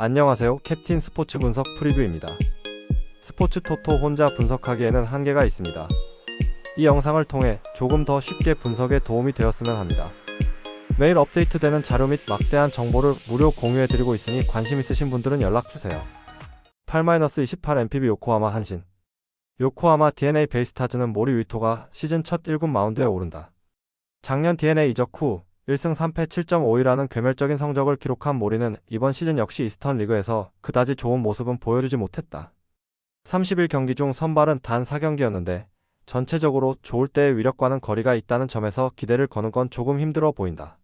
안녕하세요. 캡틴 스포츠 분석 프리뷰입니다. 스포츠 토토 혼자 분석하기에는 한계가 있습니다. 이 영상을 통해 조금 더 쉽게 분석에 도움이 되었으면 합니다. 매일 업데이트되는 자료 및 막대한 정보를 무료 공유해드리고 있으니 관심 있으신 분들은 연락주세요. 8-28 NPB 요코하마 한신. 요코하마 DNA 베이스타즈는 모리 위토가 시즌 첫 1군 마운드에 오른다. 작년 DNA 이적 후 1승 3패 7.52라는 괴멸적인 성적을 기록한 모리는 이번 시즌 역시 이스턴 리그에서 그다지 좋은 모습은 보여주지 못했다. 30일 중 선발은 단 4경기였는데 전체적으로 좋을 때의 위력과는 거리가 있다는 점에서 기대를 거는 건 조금 힘들어 보인다.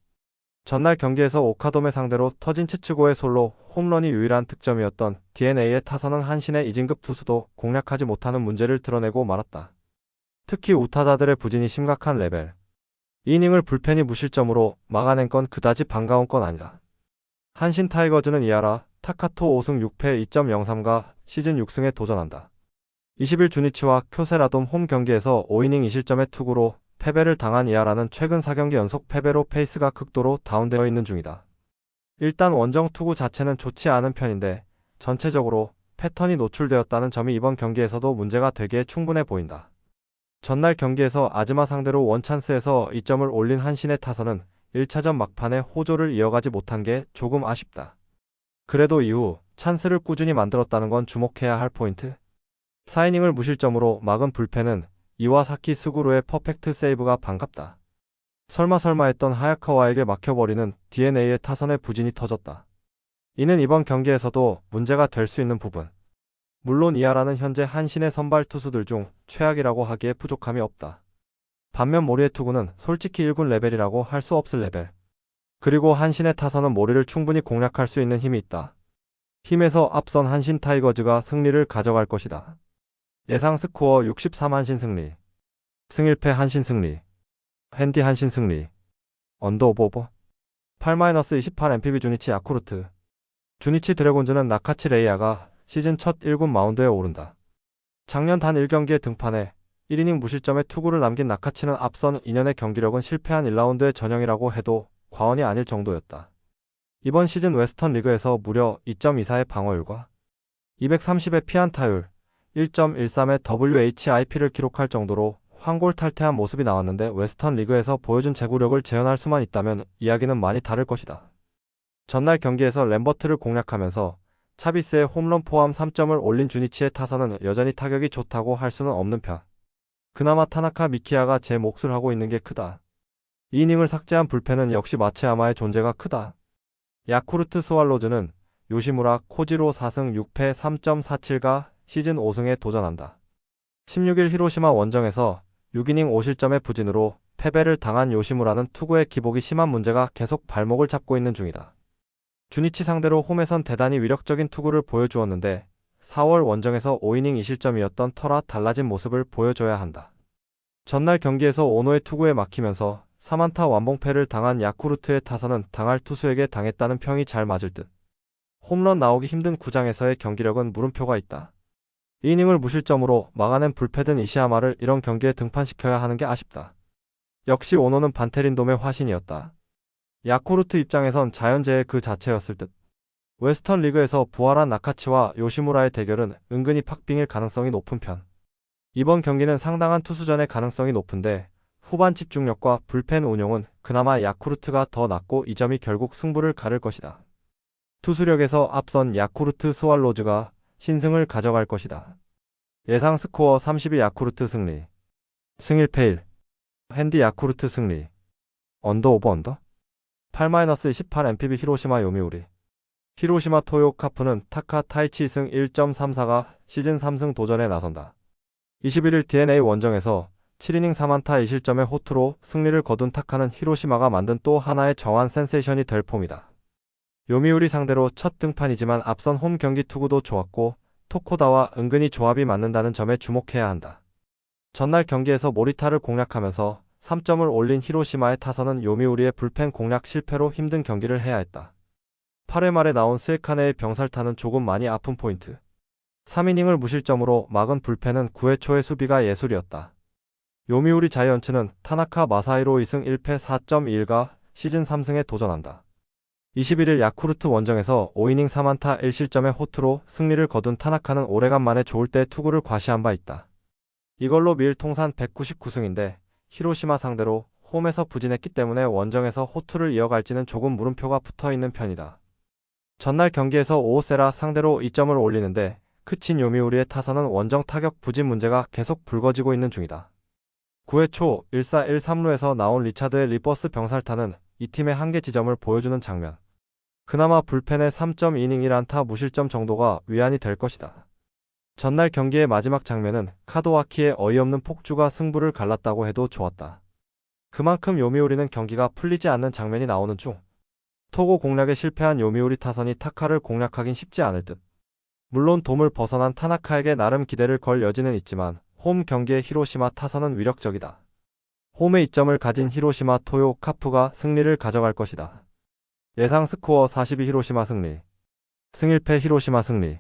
전날 경기에서 오카돔에 상대로 터진 츠츠고의 솔로 홈런이 유일한 득점이었던 DNA의 타선은 한신의 이진급 투수도 공략하지 못하는 문제를 드러내고 말았다. 특히 우타자들의 부진이 심각한 레벨. 이닝을 불펜이 무실점으로 막아낸 건 그다지 반가운 건 아니다. 한신 타이거즈는 이하라, 타카토 5승 6패 2.03가 시즌 6승에 도전한다. 20일 주니치와 쿄세라돔 홈 경기에서 5이닝 2실점의 투구로 패배를 당한 이하라는 최근 4경기 연속 패배로 페이스가 극도로 다운되어 있는 중이다. 일단 원정 투구 자체는 좋지 않은 편인데 전체적으로 패턴이 노출되었다는 점이 이번 경기에서도 문제가 되기에 충분해 보인다. 전날 경기에서 아즈마 상대로 원찬스에서 2점을 올린 한신의 타선은 1차전 막판에 호조를 이어가지 못한 게 조금 아쉽다. 그래도 이후 찬스를 꾸준히 만들었다는 건 주목해야 할 포인트. 4이닝을 무실점으로 막은 불펜은 이와사키 스구루의 퍼펙트 세이브가 반갑다. 설마 했던 하야카와에게 막혀버리는 DNA의 타선의 부진이 터졌다. 이는 이번 경기에서도 문제가 될 수 있는 부분. 물론 이하라는 현재 한신의 선발 투수들 중 최악이라고 하기에 부족함이 없다. 반면 모리의 투구는 솔직히 1군 레벨이라고 할 수 없을 레벨. 그리고 한신의 타선은 모리를 충분히 공략할 수 있는 힘이 있다. 힘에서 앞선 한신 타이거즈가 승리를 가져갈 것이다. 예상 스코어 63 한신 승리. 승 1패 한신 승리. 핸디 한신 승리. 언더 오버. 8-28 NPB 주니치 야쿠르트. 주니치 드래곤즈는 나카치 레이아가 시즌 첫 1군 마운드에 오른다. 작년 단 1경기에 등판해 1이닝 무실점의 투구를 남긴 나카치는 앞선 2년의 경기력은 실패한 1라운드의 전형이라고 해도 과언이 아닐 정도였다. 이번 시즌 웨스턴 리그에서 무려 2.24의 방어율과 230의 피안타율, 1.13의 WHIP를 기록할 정도로 황골탈퇴한 모습이 나왔는데 웨스턴 리그에서 보여준 제구력을 재현할 수만 있다면 이야기는 많이 다를 것이다. 전날 경기에서 램버트를 공략하면서 차비스의 홈런 포함 3점을 올린 주니치의 타선은 여전히 타격이 좋다고 할 수는 없는 편. 그나마 타나카 미키야가 제 몫을 하고 있는 게 크다. 2이닝을 삭제한 불펜은 역시 마츠야마의 존재가 크다. 야쿠르트 스왈로즈는 요시무라 코지로 4승 6패 3.47가 시즌 5승에 도전한다. 16일 히로시마 원정에서 6이닝 5실점의 부진으로 패배를 당한 요시무라는 투구의 기복이 심한 문제가 계속 발목을 잡고 있는 중이다. 주니치 상대로 홈에선 대단히 위력적인 투구를 보여주었는데 4월 원정에서 5이닝 2실점이었던 터라 달라진 모습을 보여줘야 한다. 전날 경기에서 오노의 투구에 막히면서 3안타 완봉패를 당한 야쿠르트의 타선은 당할 투수에게 당했다는 평이 잘 맞을 듯. 홈런 나오기 힘든 구장에서의 경기력은 물음표가 있다. 2이닝을 무실점으로 막아낸 불패든 이시야마를 이런 경기에 등판시켜야 하는 게 아쉽다. 역시 오노는 반테린돔의 화신이었다. 야쿠르트 입장에선 자연재해 그 자체였을 듯. 웨스턴 리그에서 부활한 나카치와 요시무라의 대결은 은근히 팍빙일 가능성이 높은 편. 이번 경기는 상당한 투수전의 가능성이 높은데 후반 집중력과 불펜 운용은 그나마 야쿠르트가 더 낫고 이 점이 결국 승부를 가를 것이다. 투수력에서 앞선 야쿠르트 스왈로즈가 신승을 가져갈 것이다. 예상 스코어 32 야쿠르트 승리. 승 1패 1. 핸디 야쿠르트 승리. 언더 오버 언더? 8-28 NPB 히로시마 요미우리. 히로시마 토요 카프는 타카 타이치 승 1.34가 시즌 3승 도전에 나선다. 21일 DNA 원정에서 7이닝 3안타 2실점의 호투로 승리를 거둔 타카는 히로시마가 만든 또 하나의 정한 센세이션이 될 폼이다. 요미우리 상대로 첫 등판이지만 앞선 홈 경기 투구도 좋았고 토코다와 은근히 조합이 맞는다는 점에 주목해야 한다. 전날 경기에서 모리타를 공략하면서 3점을 올린 히로시마의 타선은 요미우리의 불펜 공략 실패로 힘든 경기를 해야 했다. 8회 말에 나온 스에카네의 병살타는 조금 많이 아픈 포인트. 3이닝을 무실점으로 막은 불펜은 9회 초의 수비가 예술이었다. 요미우리 자이언츠는 타나카 마사히로 2승 1패 4.21가 시즌 3승에 도전한다. 21일 야쿠르트 원정에서 5이닝 4안타 1실점의 호투로 승리를 거둔 타나카는 오래간만에 좋을 때 투구를 과시한 바 있다. 이걸로 밀 통산 199승인데 히로시마 상대로 홈에서 부진했기 때문에 원정에서 호투를 이어갈지는 조금 물음표가 붙어있는 편이다. 전날 경기에서 오오세라 상대로 2점을 올리는데 크친 요미우리의 타선은 원정 타격 부진 문제가 계속 불거지고 있는 중이다. 9회 초 1사 1-3루에서 나온 리차드의 리버스 병살타는 이 팀의 한계 지점을 보여주는 장면. 그나마 불펜의 3.2이닝 1안타 무실점 정도가 위안이 될 것이다. 전날 경기의 마지막 장면은 카도와키의 어이없는 폭주가 승부를 갈랐다고 해도 좋았다. 그만큼 요미우리는 경기가 풀리지 않는 장면이 나오는 중 토고 공략에 실패한 요미우리 타선이 타카를 공략하긴 쉽지 않을 듯. 물론 돔을 벗어난 타나카에게 나름 기대를 걸 여지는 있지만 홈 경기의 히로시마 타선은 위력적이다. 홈에 이점을 가진 히로시마 토요 카프가 승리를 가져갈 것이다. 예상 스코어 42 히로시마 승리. 승1패 히로시마 승리.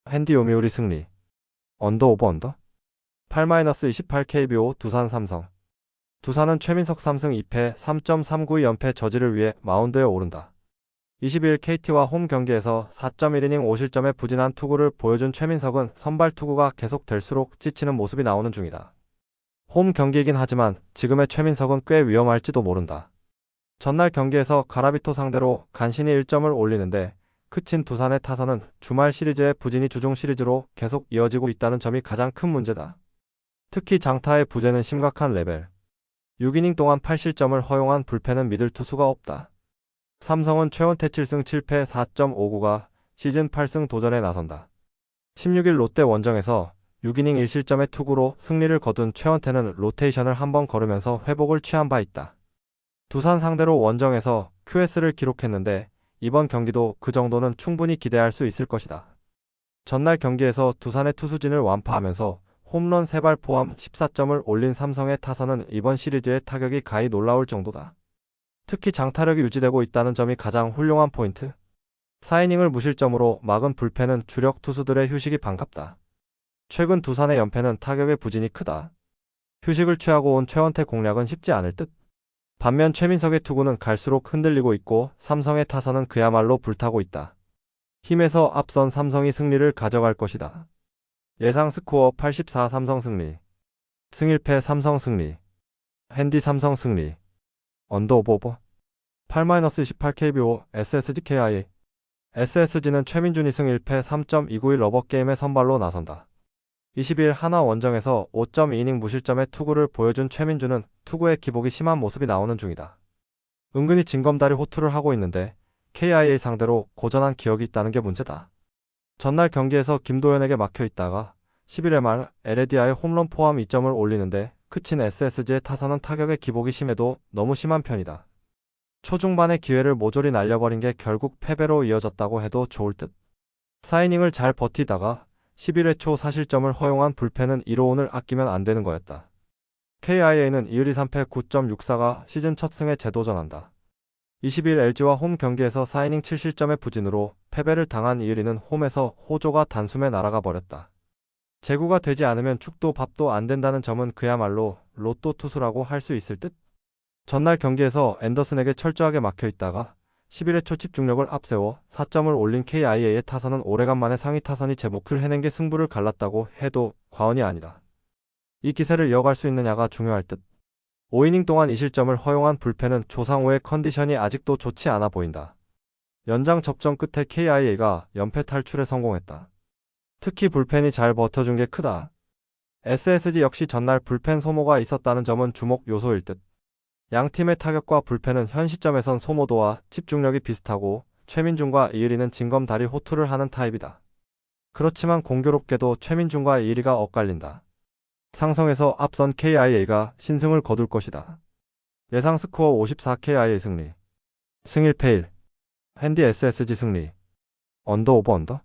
핸디 요미우리 승리. 언더 오버 언더? 8-28 KBO 두산 삼성. 두산은 최민석 3승 2패 3.392 연패 저지를 위해 마운드에 오른다. 22일 KT와 홈 경기에서 4.1이닝 5실점의 부진한 투구를 보여준 최민석은 선발 투구가 계속될수록 지치는 모습이 나오는 중이다. 홈 경기이긴 하지만 지금의 최민석은 꽤 위험할지도 모른다. 전날 경기에서 가라비토 상대로 간신히 1점을 올리는데 크친 두산의 타선은 주말 시리즈의 부진이 주중 시리즈로 계속 이어지고 있다는 점이 가장 큰 문제다. 특히 장타의 부재는 심각한 레벨. 6이닝 동안 8실점을 허용한 불펜은 믿을 투수가 없다. 삼성은 최원태 7승 7패 4.59가 시즌 8승 도전에 나선다. 16일 롯데 원정에서 6이닝 1실점의 투구로 승리를 거둔 최원태는 로테이션을 한번 걸으면서 회복을 취한 바 있다. 두산 상대로 원정에서 QS를 기록했는데 이번 경기도 그 정도는 충분히 기대할 수 있을 것이다. 전날 경기에서 두산의 투수진을 완파하면서 홈런 3발 포함 14점을 올린 삼성의 타선은 이번 시리즈의 타격이 가히 놀라울 정도다. 특히 장타력이 유지되고 있다는 점이 가장 훌륭한 포인트. 4이닝을 무실점으로 막은 불펜은 주력 투수들의 휴식이 반갑다. 최근 두산의 연패는 타격의 부진이 크다. 휴식을 취하고 온 최원태 공략은 쉽지 않을 듯. 반면 최민석의 투구는 갈수록 흔들리고 있고 삼성의 타선은 그야말로 불타고 있다. 힘에서 앞선 삼성이 승리를 가져갈 것이다. 예상 스코어 84 삼성 승리. 승1패 삼성 승리. 핸디 삼성 승리. 언더 오버 오버. 8-28 KBO SSG KI. SSG는 최민준이 승1패 3.291 러버게임의 선발로 나선다. 20일 하나 원정에서 5.2이닝 무실점의 투구를 보여준 최민준은 투구의 기복이 심한 모습이 나오는 중이다. 은근히 징검다리 호투를 하고 있는데 KIA 상대로 고전한 기억이 있다는 게 문제다. 전날 경기에서 김도현에게 막혀 있다가 11회 말 에레디아의 홈런 포함 2점을 올리는데 크친 SSG의 타선은 타격의 기복이 심해도 너무 심한 편이다. 초중반의 기회를 모조리 날려버린 게 결국 패배로 이어졌다고 해도 좋을 듯. 4이닝을 잘 버티다가 11회 초 4실점을 허용한 불펜은 1호온을 아끼면 안 되는 거였다. KIA는 2일 3패 9.64가 시즌 첫 승에 재도전한다. 20일 LG와 홈 경기에서 4이닝 7실점의 부진으로 패배를 당한 이을이는 홈에서 호조가 단숨에 날아가 버렸다. 제구가 되지 않으면 죽도 밥도 안 된다는 점은 그야말로 로또 투수라고 할 수 있을 듯. 전날 경기에서 앤더슨에게 철저하게 막혀 있다가 11회 초 집중력을 앞세워 4점을 올린 KIA의 타선은 오래간만에 상위 타선이 제목을 해낸 게 승부를 갈랐다고 해도 과언이 아니다. 이 기세를 이어갈 수 있느냐가 중요할 듯. 5이닝 동안 2실점을 허용한 불펜은 조상우의 컨디션이 아직도 좋지 않아 보인다. 연장 접전 끝에 KIA가 연패 탈출에 성공했다. 특히 불펜이 잘 버텨준 게 크다. SSG 역시 전날 불펜 소모가 있었다는 점은 주목 요소일 듯. 양팀의 타격과 불펜은 현 시점에선 소모도와 집중력이 비슷하고 최민준과 이을이는 징검다리 호투를 하는 타입이다. 그렇지만 공교롭게도 최민준과 이을이가 엇갈린다. 상성에서 앞선 KIA가 신승을 거둘 것이다. 예상 스코어 54 KIA 승리. 승1패 1. 핸디 SSG 승리. 언더 오버 언더?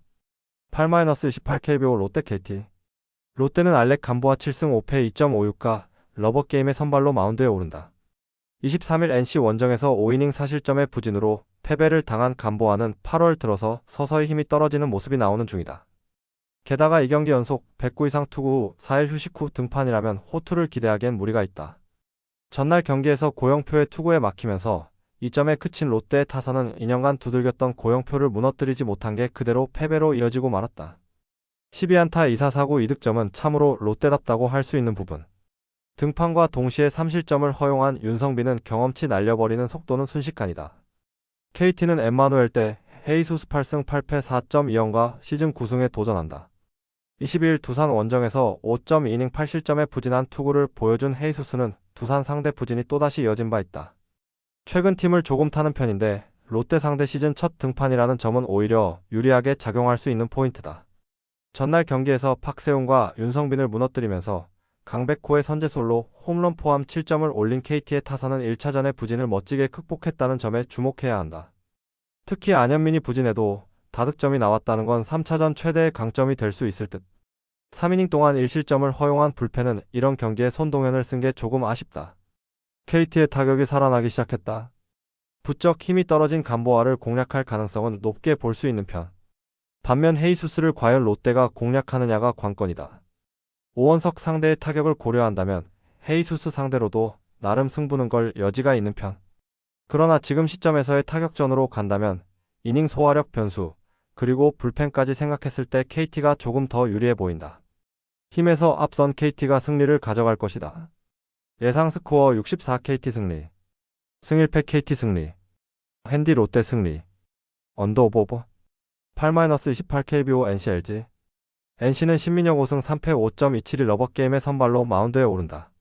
8-28 KBO 롯데 KT. 롯데는 알렉 감보아 7승 5패 2.56가 러버게임의 선발로 마운드에 오른다. 23일 NC 원정에서 5이닝 4실점의 부진으로 패배를 당한 감보아는 8월 들어서 서서히 힘이 떨어지는 모습이 나오는 중이다. 게다가 2경기 연속 109 이상 투구 후 4일 휴식 후 등판이라면 호투를 기대하기엔 무리가 있다. 전날 경기에서 고영표의 투구에 막히면서 2점에 그친 롯데의 타선은 2년간 두들겼던 고영표를 무너뜨리지 못한 게 그대로 패배로 이어지고 말았다. 12안타 2사4구 2득점은 참으로 롯데답다고 할 수 있는 부분. 등판과 동시에 3실점을 허용한 윤성빈은 경험치 날려버리는 속도는 순식간이다. KT는 엠마누엘 대 헤이수스 8승 8패 4.2연과 시즌 9승에 도전한다. 22일 두산 원정에서 5.2이닝 8실점의 부진한 투구를 보여준 헤이수스는 두산 상대 부진이 또다시 이어진 바 있다. 최근 팀을 조금 타는 편인데 롯데 상대 시즌 첫 등판이라는 점은 오히려 유리하게 작용할 수 있는 포인트다. 전날 경기에서 박세웅과 윤성빈을 무너뜨리면서 강백호의 선제솔로 홈런 포함 7점을 올린 KT의 타선은 1차전의 부진을 멋지게 극복했다는 점에 주목해야 한다. 특히 안현민이 부진해도 다득점이 나왔다는 건 3차전 최대의 강점이 될 수 있을 듯. 3이닝 동안 1실점을 허용한 불펜은 이런 경기에 손동현을 쓴 게 조금 아쉽다. KT의 타격이 살아나기 시작했다. 부쩍 힘이 떨어진 감보아를 공략할 가능성은 높게 볼 수 있는 편. 반면 헤이수스를 과연 롯데가 공략하느냐가 관건이다. 오원석 상대의 타격을 고려한다면 헤이수스 상대로도 나름 승부는 걸 여지가 있는 편. 그러나 지금 시점에서의 타격전으로 간다면 이닝 소화력 변수, 그리고 불펜까지 생각했을 때 KT가 조금 더 유리해 보인다. 힘에서 앞선 KT가 승리를 가져갈 것이다. 예상 스코어 64 KT 승리. 승일패 KT 승리. 핸디 롯데 승리. 언더 오버 8-28 KBO NC LG. NC는 신민혁 5승 3패 5.271 러버게임의 선발로 마운드에 오른다.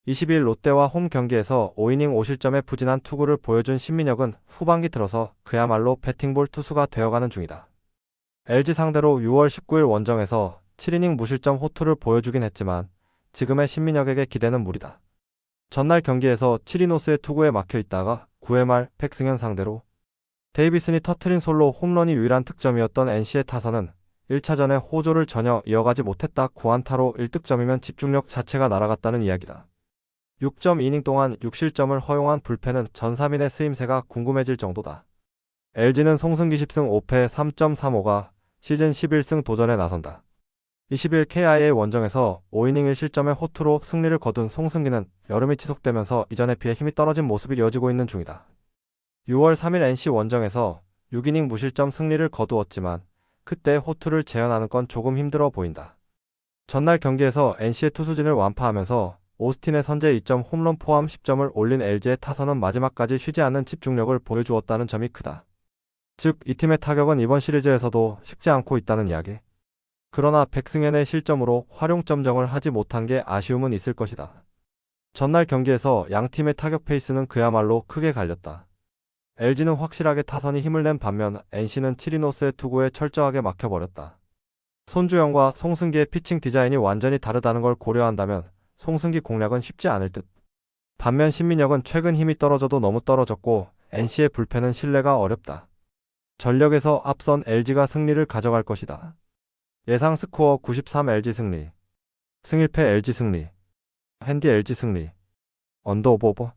22일 롯데와 홈 경기에서 5이닝 5실점의 부진한 투구를 보여준 신민혁은 후반기 들어서 그야말로 배팅볼 투수가 되어가는 중이다. LG 상대로 6월 19일 원정에서 7이닝 무실점 호투를 보여주긴 했지만 지금의 신민혁에게 기대는 무리다. 전날 경기에서 치리노스의 투구에 막혀있다가 9회 말 백승현 상대로 데이비슨이 터트린 솔로 홈런이 유일한 득점이었던 NC의 타선은 1차전에 호조를 전혀 이어가지 못했다. 9안타로 1득점이면 집중력 자체가 날아갔다는 이야기다. 6.2이닝 동안 6실점을 허용한 불펜은 전 3인의 쓰임새가 궁금해질 정도다. LG는 송승기 10승 5패 3.35가 시즌 11승 도전에 나선다. 20일 KIA 원정에서 5이닝 1실점의 호투로 승리를 거둔 송승기는 여름이 지속되면서 이전에 비해 힘이 떨어진 모습이 이어지고 있는 중이다. 6월 3일 NC 원정에서 6이닝 무실점 승리를 거두었지만 그때 호투를 재현하는 건 조금 힘들어 보인다. 전날 경기에서 NC의 투수진을 완파하면서 오스틴의 선제 2점 홈런 포함 10점을 올린 LG의 타선은 마지막까지 쉬지 않는 집중력을 보여주었다는 점이 크다. 즉, 이 팀의 타격은 이번 시리즈에서도 식지 않고 있다는 이야기. 그러나 백승현의 실점으로 활용 점정을 하지 못한 게 아쉬움은 있을 것이다. 전날 경기에서 양 팀의 타격 페이스는 그야말로 크게 갈렸다. LG는 확실하게 타선이 힘을 낸 반면 NC는 치리노스의 투구에 철저하게 막혀버렸다. 손주영과 송승기의 피칭 디자인이 완전히 다르다는 걸 고려한다면 송승기 공략은 쉽지 않을 듯. 반면 신민혁은 최근 힘이 떨어져도 너무 떨어졌고 NC의 불펜은 신뢰가 어렵다. 전력에서 앞선 LG가 승리를 가져갈 것이다. 예상 스코어 93 LG 승리. 승일패 LG 승리. 핸디 LG 승리. 언더 오버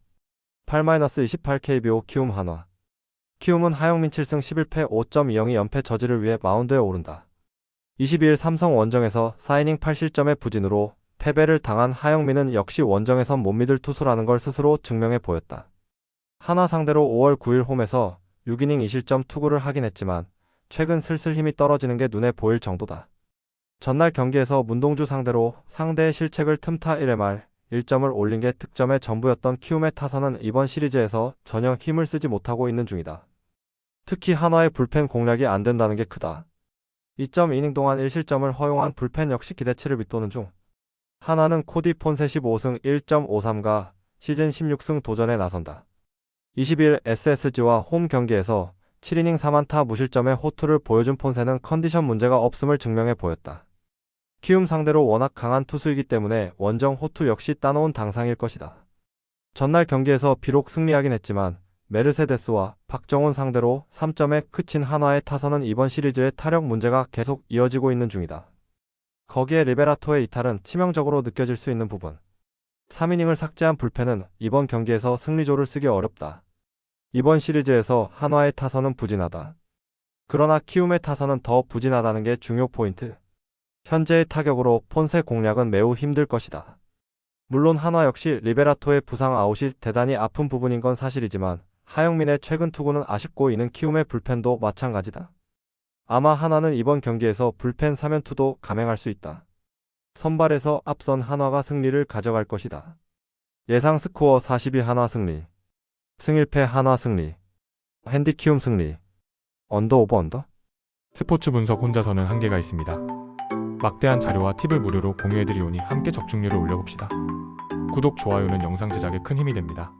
8-28 KBO 키움 한화. 키움은 하영민 7승 11패 5.20이 연패 저지를 위해 마운드에 오른다. 22일 삼성 원정에서 4이닝 8실점의 부진으로 패배를 당한 하영민은 역시 원정에선 못 믿을 투수라는 걸 스스로 증명해 보였다. 한화 상대로 5월 9일 홈에서 6이닝 2실점 투구를 하긴 했지만 최근 슬슬 힘이 떨어지는 게 눈에 보일 정도다. 전날 경기에서 문동주 상대로 상대의 실책을 틈타 1회 말 1점을 올린 게 득점의 전부였던 키움의 타선은 이번 시리즈에서 전혀 힘을 쓰지 못하고 있는 중이다. 특히 한화의 불펜 공략이 안 된다는 게 크다. 2.2이닝 동안 1실점을 허용한 불펜 역시 기대치를 밑도는 중. 한화는 코디 폰세 15승 1.53가 시즌 16승 도전에 나선다. 20일 SSG와 홈 경기에서 7이닝 3안타 무실점의 호투를 보여준 폰세는 컨디션 문제가 없음을 증명해 보였다. 키움 상대로 워낙 강한 투수이기 때문에 원정 호투 역시 따놓은 당상일 것이다. 전날 경기에서 비록 승리하긴 했지만 메르세데스와 박정훈 상대로 3점에 그친 한화의 타선은 이번 시리즈의 타력 문제가 계속 이어지고 있는 중이다. 거기에 리베라토의 이탈은 치명적으로 느껴질 수 있는 부분. 3이닝을 삭제한 불펜은 이번 경기에서 승리조를 쓰기 어렵다. 이번 시리즈에서 한화의 타선은 부진하다. 그러나 키움의 타선은 더 부진하다는 게 중요 포인트. 현재의 타격으로 폰세 공략은 매우 힘들 것이다. 물론 한화 역시 리베라토의 부상 아웃이 대단히 아픈 부분인 건 사실이지만 하영민의 최근 투구는 아쉽고 이는 키움의 불펜도 마찬가지다. 아마 한화는 이번 경기에서 불펜 3연투도 감행할 수 있다. 선발에서 앞선 한화가 승리를 가져갈 것이다. 예상 스코어 42 한화 승리. 승일패 한화 승리. 핸디 키움 승리. 언더 오버 언더? 스포츠 분석 혼자서는 한계가 있습니다. 막대한 자료와 팁을 무료로 공유해드리오니 함께 적중률을 올려봅시다. 구독, 좋아요는 영상 제작에 큰 힘이 됩니다.